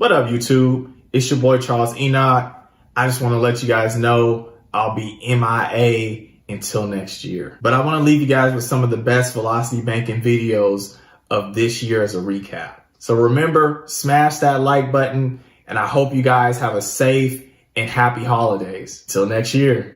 What up, YouTube? It's your boy, Charles Enoch. I just want to let you guys know I'll be MIA until next year. But I want to leave you guys with some of the best Velocity Banking videos of this year as a recap. So remember, smash that like button, and I hope you guys have a safe and happy holidays. Till next year.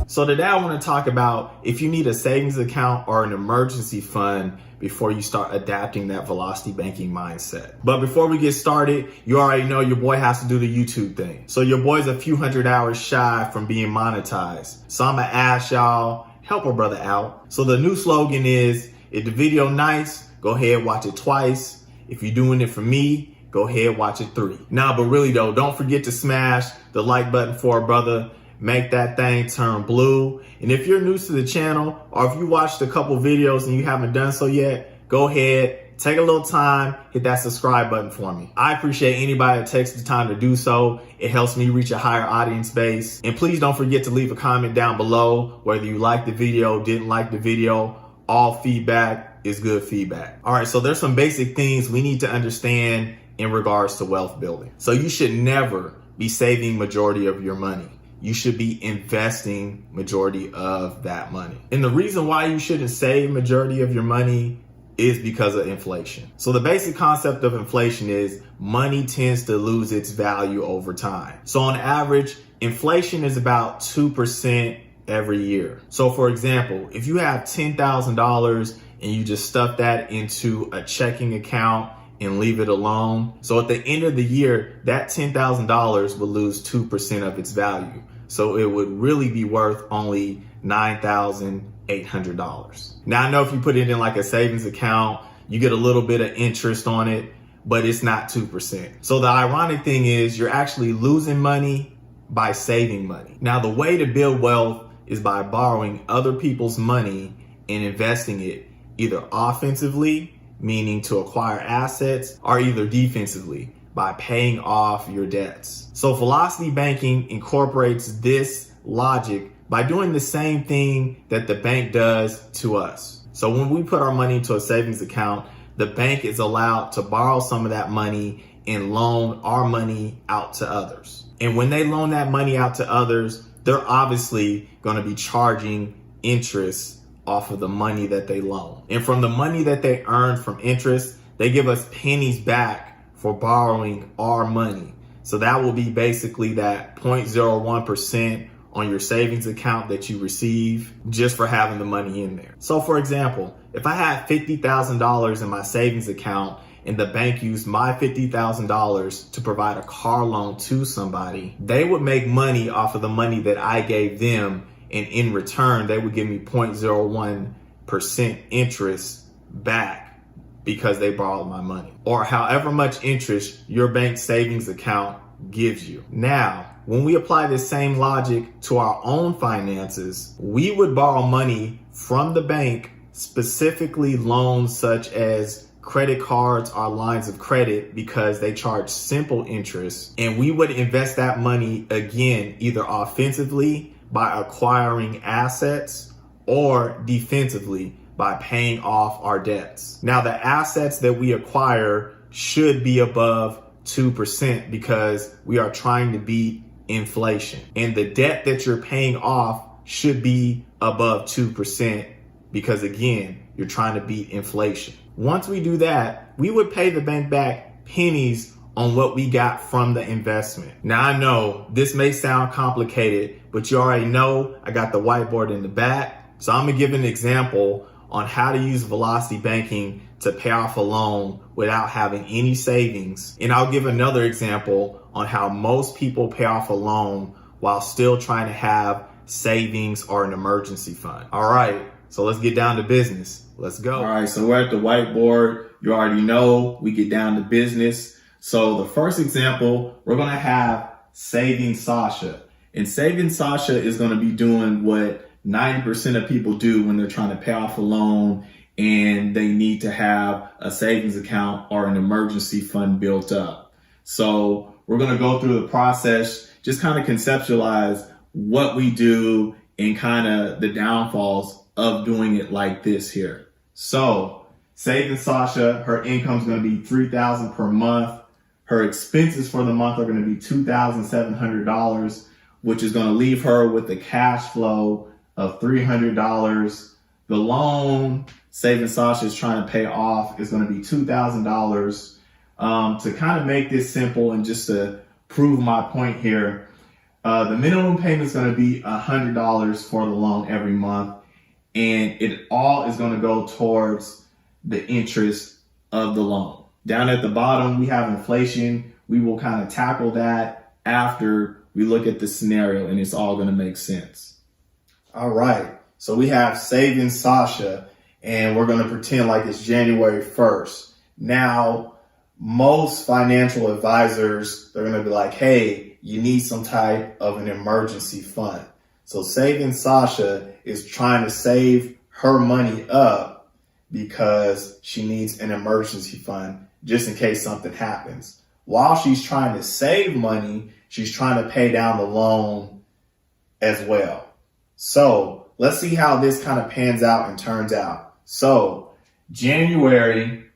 So today I want to talk about if you need a savings account or an emergency fund before you start adapting that Velocity Banking mindset. But before we get started, you already know your boy has to do the YouTube thing. So your boy's a few hundred hours shy from being monetized. So I'm gonna ask y'all, help a brother out. So the new slogan is, if the video nice, go ahead, watch it twice. If you're doing it for me, go ahead, watch it 3. Nah, but really though, don't forget to smash the like button for a brother. Make that thing turn blue. And if you're new to the channel, or if you watched a couple videos and you haven't done so yet, go ahead, take a little time, hit that subscribe button for me. I appreciate anybody that takes the time to do so. It helps me reach a higher audience base. And please don't forget to leave a comment down below, whether you liked the video, didn't like the video. All feedback is good feedback. All right, so there's some basic things we need to understand in regards to wealth building. So you should never be saving majority of your money. You should be investing majority of that money. And the reason why you shouldn't save majority of your money is because of inflation. So the basic concept of inflation is money tends to lose its value over time. So on average, inflation is about 2% every year. So for example, if you have $10,000 and you just stuff that into a checking account and leave it alone. So at the end of the year, that $10,000 will lose 2% of its value. So it would really be worth only $9,800. Now I know if you put it in like a savings account, you get a little bit of interest on it, but it's not 2%. So the ironic thing is you're actually losing money by saving money. Now the way to build wealth is by borrowing other people's money and investing it either offensively, meaning to acquire assets, or either defensively by paying off your debts. So Velocity Banking incorporates this logic by doing the same thing that the bank does to us. So when we put our money into a savings account, the bank is allowed to borrow some of that money and loan our money out to others. And when they loan that money out to others, they're obviously going to be charging interest off of the money that they loan. And from the money that they earn from interest, they give us pennies back for borrowing our money. So that will be basically that 0.01% on your savings account that you receive just for having the money in there. So for example, if I had $50,000 in my savings account and the bank used my $50,000 to provide a car loan to somebody, they would make money off of the money that I gave them. And in return, they would give me 0.01% interest back because they borrowed my money, or however much interest your bank savings account gives you. Now, when we apply this same logic to our own finances, we would borrow money from the bank, specifically loans such as credit cards or lines of credit, because they charge simple interest, and we would invest that money again, either offensively by acquiring assets or defensively by paying off our debts. Now, the assets that we acquire should be above 2% because we are trying to beat inflation. And the debt that you're paying off should be above 2% because, again, you're trying to beat inflation. Once we do that, we would pay the bank back pennies on what we got from the investment. Now I know this may sound complicated, but you already know I got the whiteboard in the back. So I'm gonna give an example on how to use Velocity Banking to pay off a loan without having any savings. And I'll give another example on how most people pay off a loan while still trying to have savings or an emergency fund. All right, so let's get down to business. Let's go. All right, so we're at the whiteboard. You already know we get down to business. So the first example, we're gonna have Saving Sasha. And Saving Sasha is gonna be doing what 90% of people do when they're trying to pay off a loan and they need to have a savings account or an emergency fund built up. So we're gonna go through the process, just kind of conceptualize what we do and kind of the downfalls of doing it like this here. So Saving Sasha, her income is going to be $3,000 per month. Her expenses for the month are going to be $2,700, which is going to leave her with a cash flow of $300. The loan Saving Sasha is trying to pay off is going to be $2,000. To kind of make this simple and just to prove my point here, the minimum payment is going to be $100 for the loan every month, and it all is going to go towards the interest of the loan. Down at the bottom, we have inflation. We will kind of tackle that after we look at the scenario, and it's all going to make sense. All right, so we have Saving Sasha, and we're going to pretend like it's January 1st. Now, most financial advisors, they're going to be like, hey, you need some type of an emergency fund. So Saving Sasha is trying to save her money up because she needs an emergency fund just in case something happens. While she's trying to save money, she's trying to pay down the loan as well. So let's see how this kind of pans out and turns out. So January,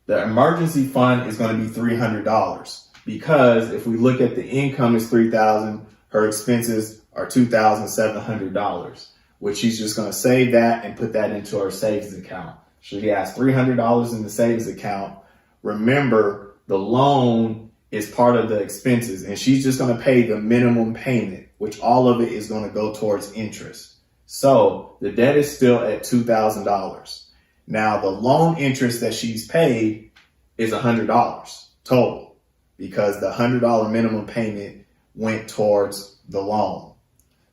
the emergency fund is going to be $300 because if we look at the income is $3,000, her expenses are $2,700, which she's just going to save that and put that into her savings account. She has $300 in the savings account. Remember, the loan is part of the expenses, and she's just going to pay the minimum payment, which all of it is going to go towards interest. So the debt is still at $2,000. Now, the loan interest that she's paid is $100 total because the $100 minimum payment went towards the loan.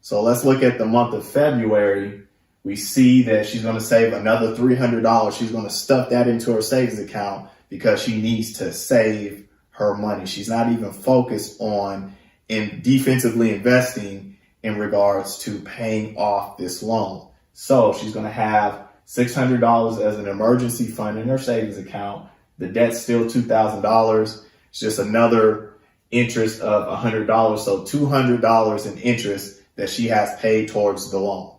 So let's look at the month of February. We see that she's going to save another $300. She's going to stuff that into her savings account because she needs to save her money. She's not even focused on defensively investing in regards to paying off this loan. So she's going to have $600 as an emergency fund in her savings account. The debt's still $2,000. It's just another interest of $100. So $200 in interest that she has paid towards the loan.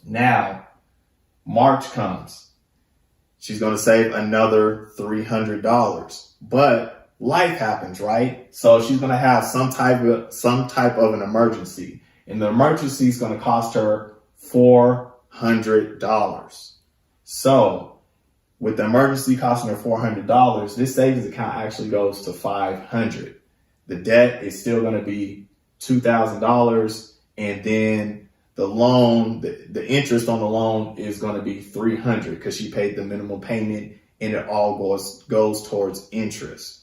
Now, March comes. She's going to save another $300. But life happens, right? So she's going to have some type of an emergency. And the emergency is going to cost her $400. So with the emergency costing her $400, this savings account actually goes to $500. The debt is still going to be $2,000. And then the loan, the interest on the loan is going to be $300 because she paid the minimum payment and it all goes towards interest.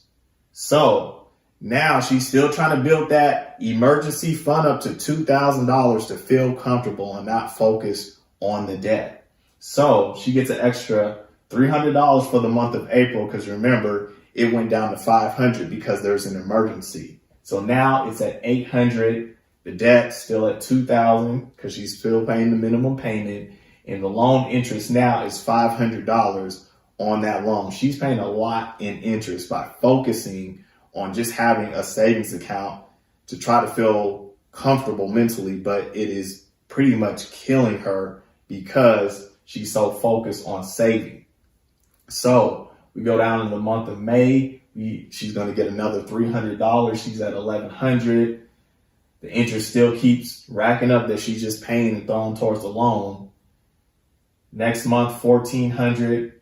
So now she's still trying to build that emergency fund up to $2,000 to feel comfortable and not focus on the debt. So she gets an extra $300 for the month of April because remember, it went down to $500 because there's an emergency. So now it's at $800. The debt still at $2,000 because she's still paying the minimum payment. And the loan interest now is $500 on that loan. She's paying a lot in interest by focusing on just having a savings account to try to feel comfortable mentally, but it is pretty much killing her because she's so focused on saving. So we go down in the month of May. She's going to get another $300. She's at $1,100. The interest still keeps racking up that she's just paying and throwing towards the loan. Next month, $1,400.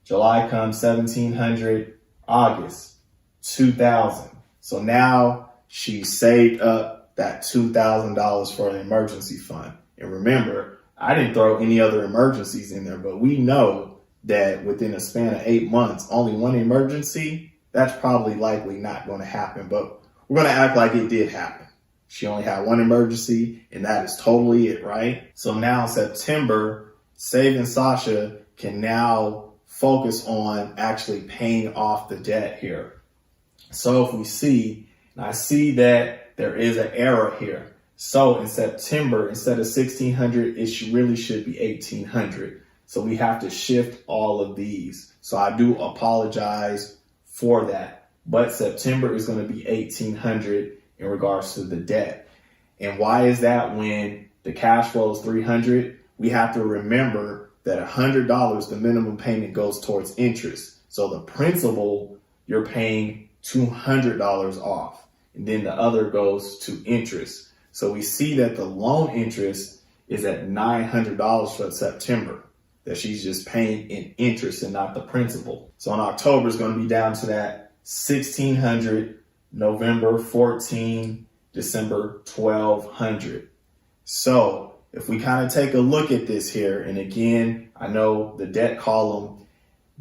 July comes, $1,700. August, $2,000. So now she saved up that $2,000 for an emergency fund. And remember, I didn't throw any other emergencies in there, but we know that within a span of 8 months, only one emergency, that's probably likely not going to happen. But we're going to act like it did happen. She only had one emergency, and that is totally it, right? So now in September, Saving Sasha can now focus on actually paying off the debt here. So if we see, and I see that there is an error here. So in September, instead of $1,600, it really should be $1,800. So we have to shift all of these. So I do apologize for that. But September is going to be $1,800 in regards to the debt. And why is that when the cash flow is $300. We have to remember that $100, the minimum payment, goes towards interest. So the principal, you're paying $200 off, and then the other goes to interest. So we see that the loan interest is at $900 for September, that she's just paying in interest and not the principal. So in October, it's going to be down to that $1,600, November $1,400, December $1,200. So if we kind of take a look at this here, and again, I know the debt column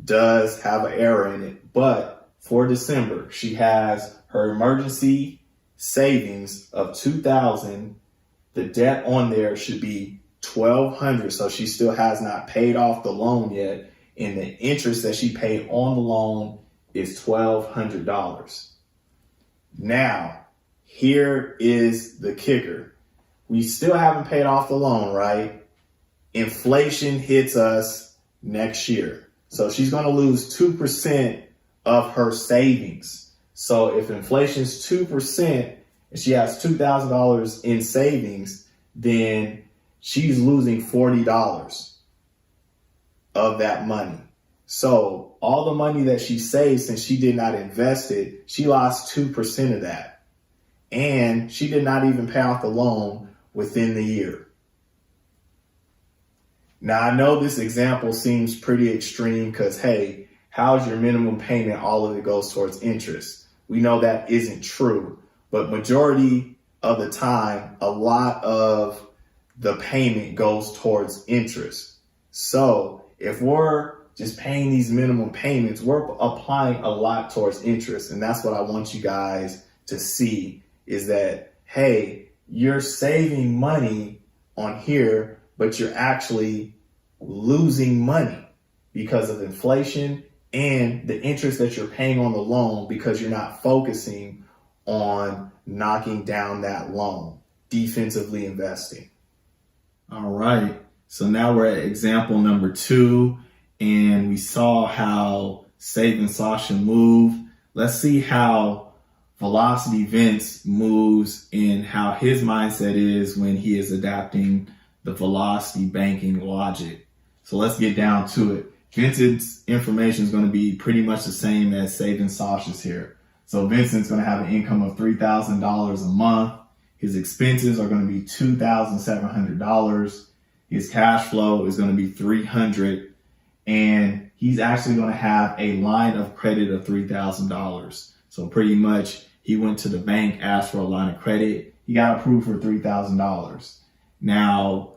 does have an error in it, but for December, she has her emergency savings of $2,000. The debt on there should be $1,200. So she still has not paid off the loan yet. And the interest that she paid on the loan is $1,200. Now, here is the kicker. We still haven't paid off the loan, right? Inflation hits us next year. So she's going to lose 2% of her savings. So if inflation's 2% and she has $2,000 in savings, then she's losing $40 of that money. So all the money that she saved, since she did not invest it, she lost 2% of that. And she did not even pay off the loan within the year. Now, I know this example seems pretty extreme because, hey, how's your minimum payment? All of it goes towards interest. We know that isn't true, but majority of the time, a lot of the payment goes towards interest. So if we're just paying these minimum payments, we're applying a lot towards interest. And that's what I want you guys to see, is that, hey, you're saving money on here, but you're actually losing money because of inflation and the interest that you're paying on the loan because you're not focusing on knocking down that loan, defensively investing. All right. So now we're at example number 2, and we saw how Saving Sasha moved. Let's see how Velocity Vince moves and how his mindset is when he is adapting the Velocity banking logic. So let's get down to it. Vincent's information is going to be pretty much the same as Saving Sasha's here. So Vincent's going to have an income of $3,000 a month. His expenses are going to be $2,700. His cash flow is going to be $300. And he's actually going to have a line of credit of $3,000. So pretty much he went to the bank, asked for a line of credit. He got approved for $3,000. Now,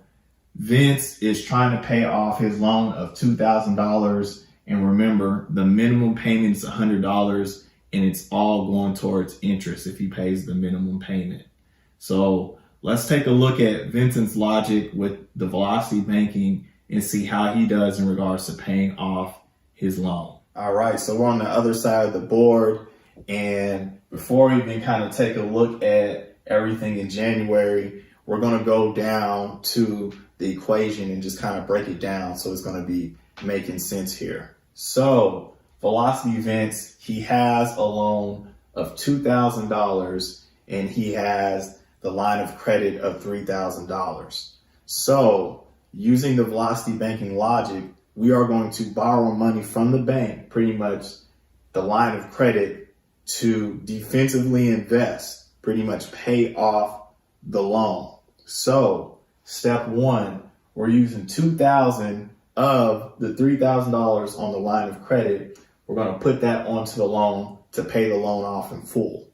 Vince is trying to pay off his loan of $2,000. And remember, the minimum payment is $100, and it's all going towards interest if he pays the minimum payment. So let's take a look at Vincent's logic with the Velocity banking and see how he does in regards to paying off his loan. All right, so we're on the other side of the board. And before we even kind of take a look at everything in January, we're going to go down to the equation and just kind of break it down so it's going to be making sense here. So Velocity Vince, he has a loan of $2,000 and he has the line of credit of $3,000. So using the Velocity banking logic, we are going to borrow money from the bank, pretty much the line of credit, to defensively invest, pretty much pay off the loan. So step 1, we're using $2,000 of the $3,000 on the line of credit. We're going to put that onto the loan to pay the loan off in full.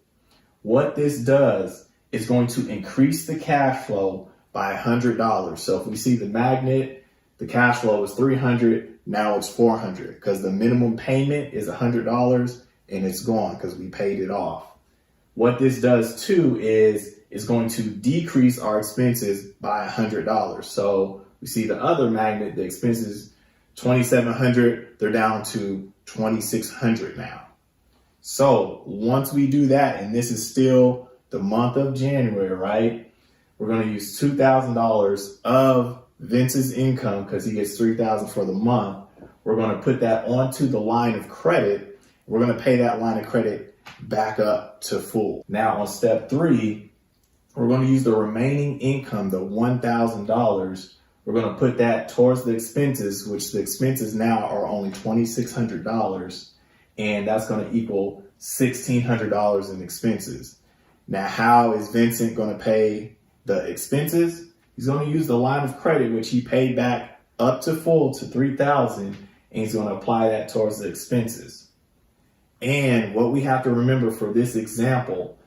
What this does is going to increase the cash flow by $100. So if we see the magnet, the cash flow is $300, now it's $400 because the minimum payment is $100 and it's gone because we paid it off. What this does too is it's going to decrease our expenses by $100. So we see the other magnet, the expenses $2,700, they're down to $2,600 now. So once we do that, and this is still the month of January, right? We're going to use $2,000 of Vince's income because he gets $3,000 for the month. We're going to put that onto the line of credit. We're going to pay that line of credit back up to full. Now on step 3, we're going to use the remaining income, the $1,000. We're going to put that towards the expenses, which the expenses now are only $2,600. And that's going to equal $1,600 in expenses. Now, how is Vincent going to pay the expenses? He's going to use the line of credit, which he paid back up to full to $3,000, and he's going to apply that towards the expenses. And what we have to remember for this example,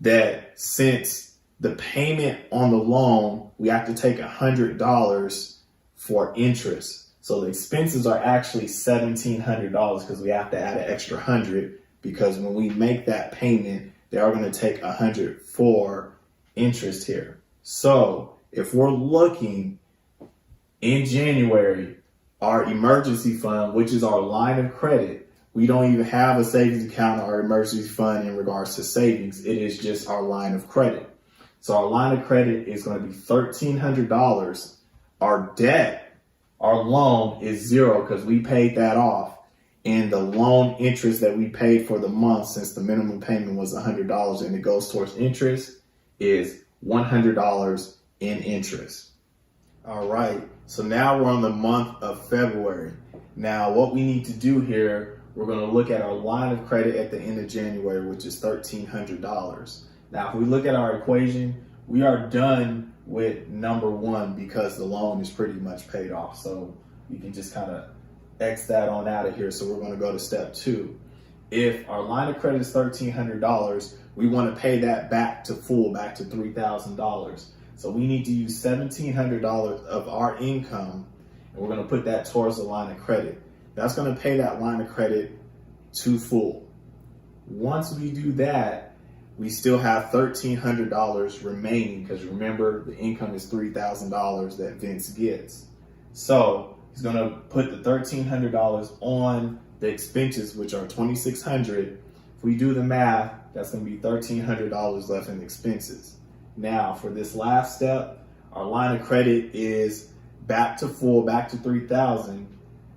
that since the payment on the loan, we have to take $100 for interest. So the expenses are actually $1,700 because we have to add an extra 100, because when we make that payment, they are going to take 100 for interest here. So if we're looking in January, our emergency fund, which is our line of credit, we don't even have a savings account or emergency fund in regards to savings. It is just our line of credit. So our line of credit is going to be $1,300. Our debt, our loan is zero because we paid that off. And the loan interest that we paid for the month, since the minimum payment was $100 and it goes towards interest, is $100 in interest. All right, so now we're on the month of February. Now what we need to do here, we're going to look at our line of credit at the end of January, which is $1,300. Now, if we look at our equation, we are done with number one because the loan is pretty much paid off. So we can just kind of X that on out of here. So we're going to go to step two. If our line of credit is $1,300, we want to pay that back to full, back to $3,000. So we need to use $1,700 of our income, and we're going to put that towards the line of credit. That's going to pay that line of credit to full. Once we do that, we still have $1,300 remaining, because remember, the income is $3,000 that Vince gets. So he's going to put the $1,300 on the expenses, which are $2,600. If we do the math, that's going to be $1,300 left in expenses. Now, for this last step, our line of credit is back to full, back to $3,000.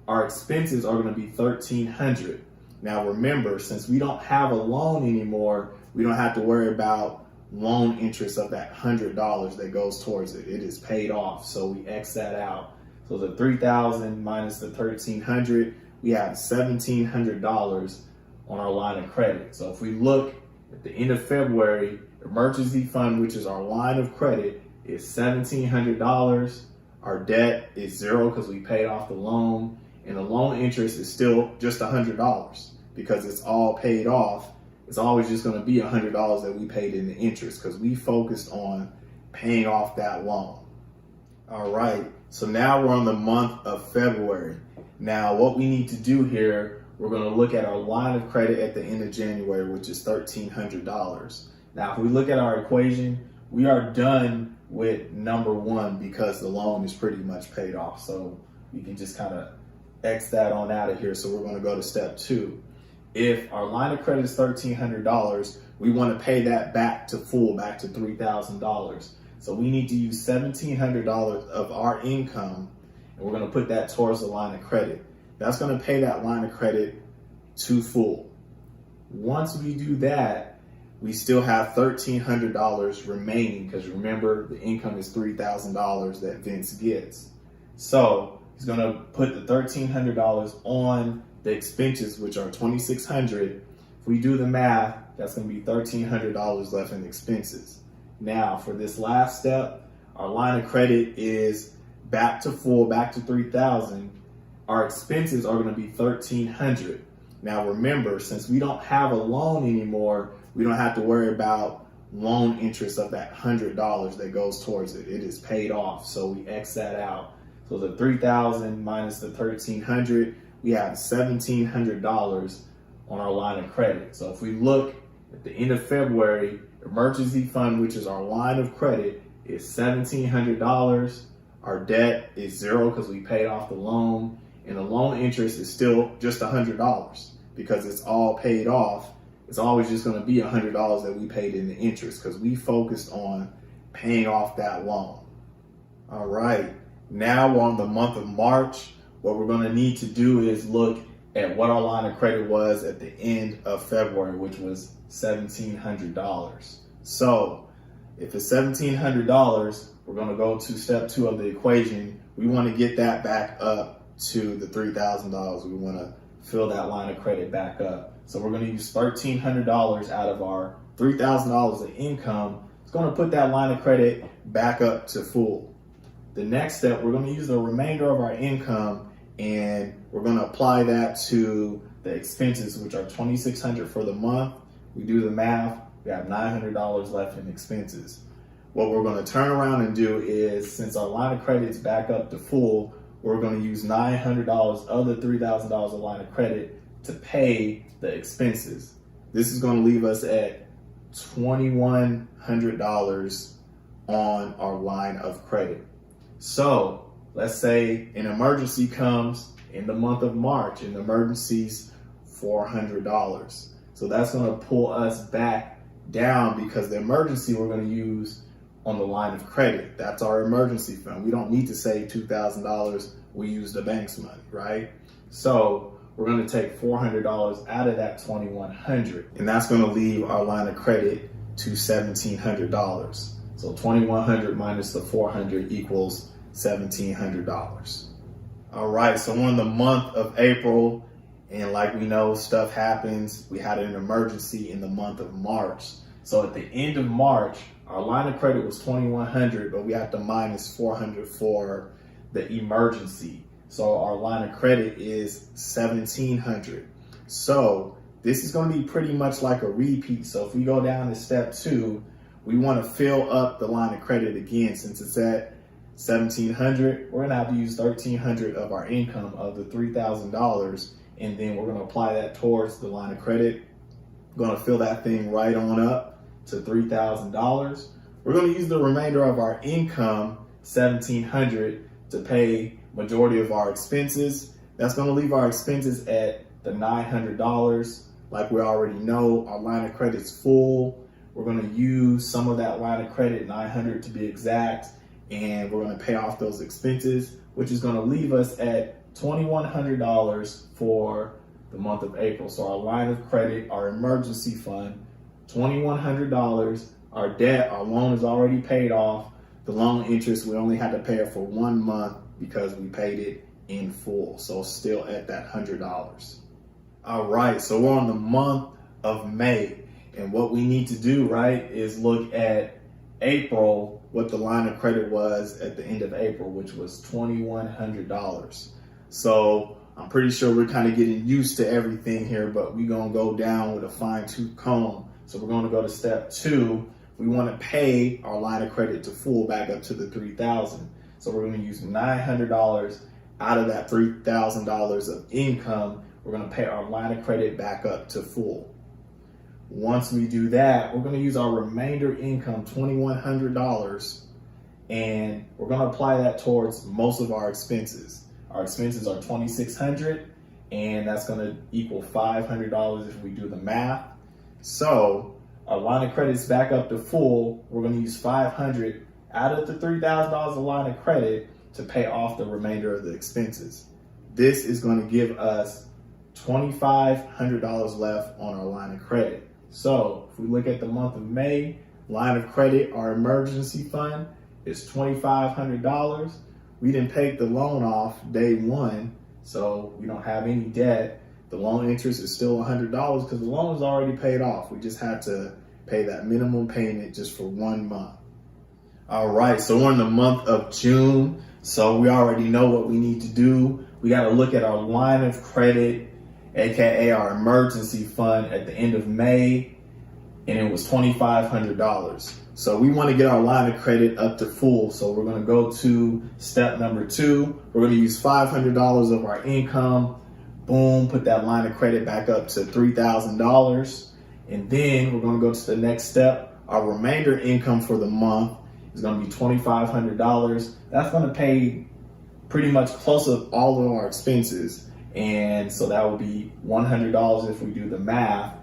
Our expenses are going to be $1,300. Now, remember, since we don't have a loan anymore, we don't have to worry about loan interest of that $100 that goes towards it. It is paid off, so we X that out. So the $3,000 minus the $1,300, we have $1,700 on our line of credit. So if we look at the end of February, emergency fund, which is our line of credit, is $1,700. Our debt is zero because we paid off the loan, and the loan interest is still just $100 because it's all paid off. It's always just going to be $100 that we paid in the interest because we focused on paying off that loan. All right, so now we're on the month of February. Now what we need to do here, we're going to look at our line of credit at the end of January, which is $1,300. Now, if we look at our equation, we are done with number one because the loan is pretty much paid off. So we can just kind of X that on out of here. So we're going to go to step two. If our line of credit is $1,300, we want to pay that back to full, back to $3,000. So we need to use $1,700 of our income, and we're going to put that towards the line of credit. That's going to pay that line of credit to full. Once we do that, we still have $1,300 remaining because remember, the income is $3,000 that Vince gets. So he's going to put the $1,300 on the expenses, which are $2,600. If we do the math, that's going to be $1,300 left in expenses. Now, for this last step, our line of credit is back to full, back to $3,000. Our expenses are going to be $1,300. Now, remember, since we don't have a loan anymore, we don't have to worry about loan interest of that $100 that goes towards it. It is paid off, so we X that out. So the $3,000 minus the $1,300, we have $1,700 on our line of credit. So if we look at the end of February, emergency fund, which is our line of credit, is $1,700. Our debt is zero because we paid off the loan, and the loan interest is still just $100 because it's all paid off. It's always just going to be $100 that we paid in the interest because we focused on paying off that loan. All right, now we're on the month of March. What we're going to need to do is look at what our line of credit was at the end of February, which was $1,700. So if it's $1,700, we're going to go to step 2 of the equation. We want to get that back up to the $3,000. We want to fill that line of credit back up. So we're going to use $1,300 out of our $3,000 of income. It's going to put that line of credit back up to full. The next step, we're going to use the remainder of our income and we're going to apply that to the expenses, which are $2,600 for the month. We do the math, we have $900 left in expenses. What we're going to turn around and do is, since our line of credit is back up to full, we're going to use $900 of the $3,000 of line of credit to pay the expenses. This is going to leave us at $2,100 on our line of credit. So let's say an emergency comes in the month of March, and the emergency's $400. So that's going to pull us back down because the emergency we're going to use on the line of credit. That's our emergency fund. We don't need to save $2,000. We use the bank's money, right? So we're going to take $400 out of that $2,100, and that's going to leave our line of credit to $1,700. So $2,100 minus the $400 equals $1,700. All right, so we're in the month of April, and like we know, stuff happens. We had an emergency in the month of March. So at the end of March, our line of credit was $2,100, but we have to minus $400 for the emergency. So our line of credit is $1,700. So this is going to be pretty much like a repeat. So if we go down to step 2, we want to fill up the line of credit again. Since it's at $1,700, we're going to have to use $1,300 of our income of the $3,000, and then we're going to apply that towards the line of credit. We're going to fill that thing right on up to $3,000. We're going to use the remainder of our income, $1,700, to pay majority of our expenses. That's going to leave our expenses at the $900. Like we already know, our line of credit's full. We're going to use some of that line of credit, $900 to be exact, and we're going to pay off those expenses, which is going to leave us at $2,100 for the month of April. So our line of credit, our emergency fund, $2,100. Our debt, our loan is already paid off. The loan interest, we only had to pay it for 1 month because we paid it in full. So still at that $100. All right, so we're on the month of May. And what we need to do, right, is look at April, what the line of credit was at the end of April, which was $2,100. So I'm pretty sure we're kind of getting used to everything here, but we're going to go down with a fine-tooth comb. So we're going to go to step 2. We want to pay our line of credit to full back up to the $3,000. So we're going to use $900 out of that $3,000 of income. We're going to pay our line of credit back up to full. Once we do that, we're going to use our remainder income, $2,100, and we're going to apply that towards most of our expenses. Our expenses are $2,600, and that's going to equal $500 if we do the math. So our line of credit is back up to full. We're going to use $500 out of the $3,000 of line of credit to pay off the remainder of the expenses. This is going to give us $2,500 left on our line of credit. So if we look at the month of May, line of credit, our emergency fund is $2,500. We didn't pay the loan off day 1, so we don't have any debt. The loan interest is still $100 because the loan is already paid off. We just had to pay that minimum payment just for 1 month. All right, so we're in the month of June. So we already know what we need to do. We got to look at our line of credit, AKA our emergency fund at the end of May, and it was $2,500. So we want to get our line of credit up to full. So we're going to go to step number 2. We're going to use $500 of our income. Boom, put that line of credit back up to $3,000. And then we're going to go to the next step. Our remainder income for the month is going to be $2,500. That's going to pay pretty much close to all of our expenses. And so that would be $100 if we do the math.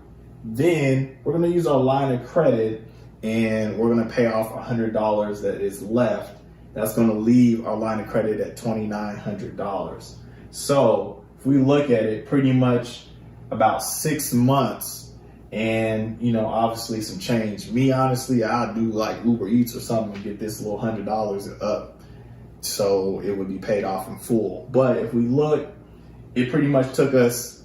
Then we're going to use our line of credit and we're going to pay off $100 that is left. That's going to leave our line of credit at $2,900. So if we look at it, pretty much about 6 months and, you know, obviously some change. Me, honestly, I'd do like Uber Eats or something and get this little $100 up so it would be paid off in full. But if we look, it pretty much took us,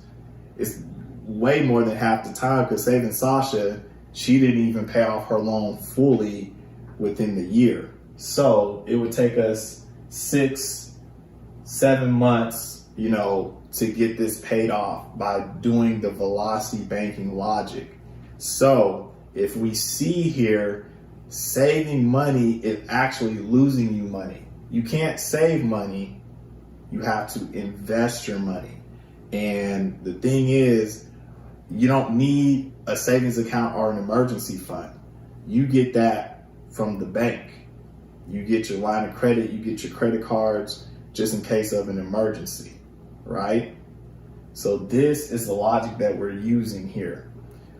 it's way more than half the time, because Saving Sasha, she didn't even pay off her loan fully within the year. So it would take us 6-7 months, you know, to get this paid off by doing the velocity banking logic. So if we see here, saving money is actually losing you money. You can't save money, you have to invest your money. And the thing is, you don't need a savings account or an emergency fund. You get that from the bank. You get your line of credit, you get your credit cards just in case of an emergency, right? So this is the logic that we're using here.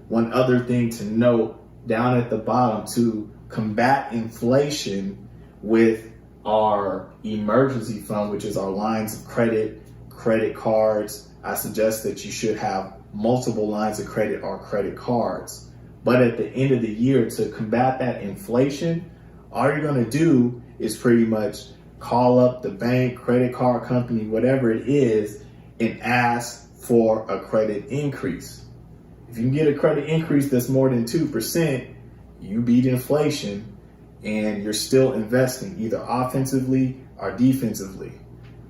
One other thing to note down at the bottom, to combat inflation with our emergency fund, which is our lines of credit, credit cards, I suggest that you should have multiple lines of credit or credit cards. But at the end of the year, to combat that inflation, all you're gonna do is pretty much call up the bank, credit card company, whatever it is, and ask for a credit increase. If you can get a credit increase that's more than 2%, you beat inflation, and you're still investing either offensively or defensively.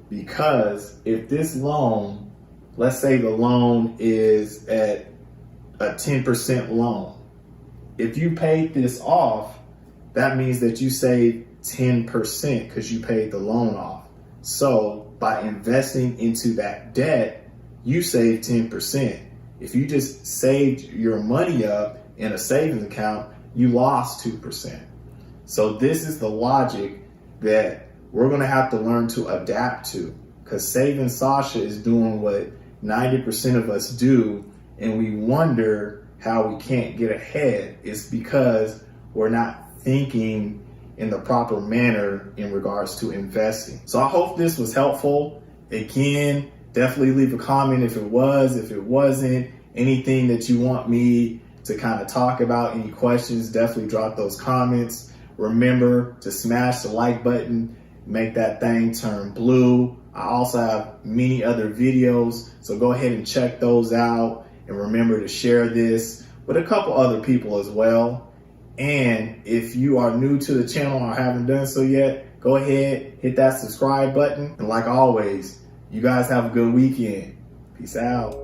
Because if this loan, let's say the loan is at a 10% loan, if you paid this off, that means that you saved 10% because you paid the loan off. So by investing into that debt, you save 10%. If you just saved your money up in a savings account, you lost 2%. So this is the logic that we're gonna have to learn to adapt to, because Saving Sasha is doing what 90% of us do, and we wonder how we can't get ahead. It's because we're not thinking in the proper manner in regards to investing. So I hope this was helpful. Again, definitely leave a comment if it was, if it wasn't, anything that you want me to kind of talk about, any questions, definitely drop those comments. Remember to smash the like button, make that thing turn blue. I also have many other videos, so go ahead and check those out. And remember to share this with a couple other people as well. And if you are new to the channel or haven't done so yet, go ahead, hit that subscribe button. And like always, you guys have a good weekend. Peace out.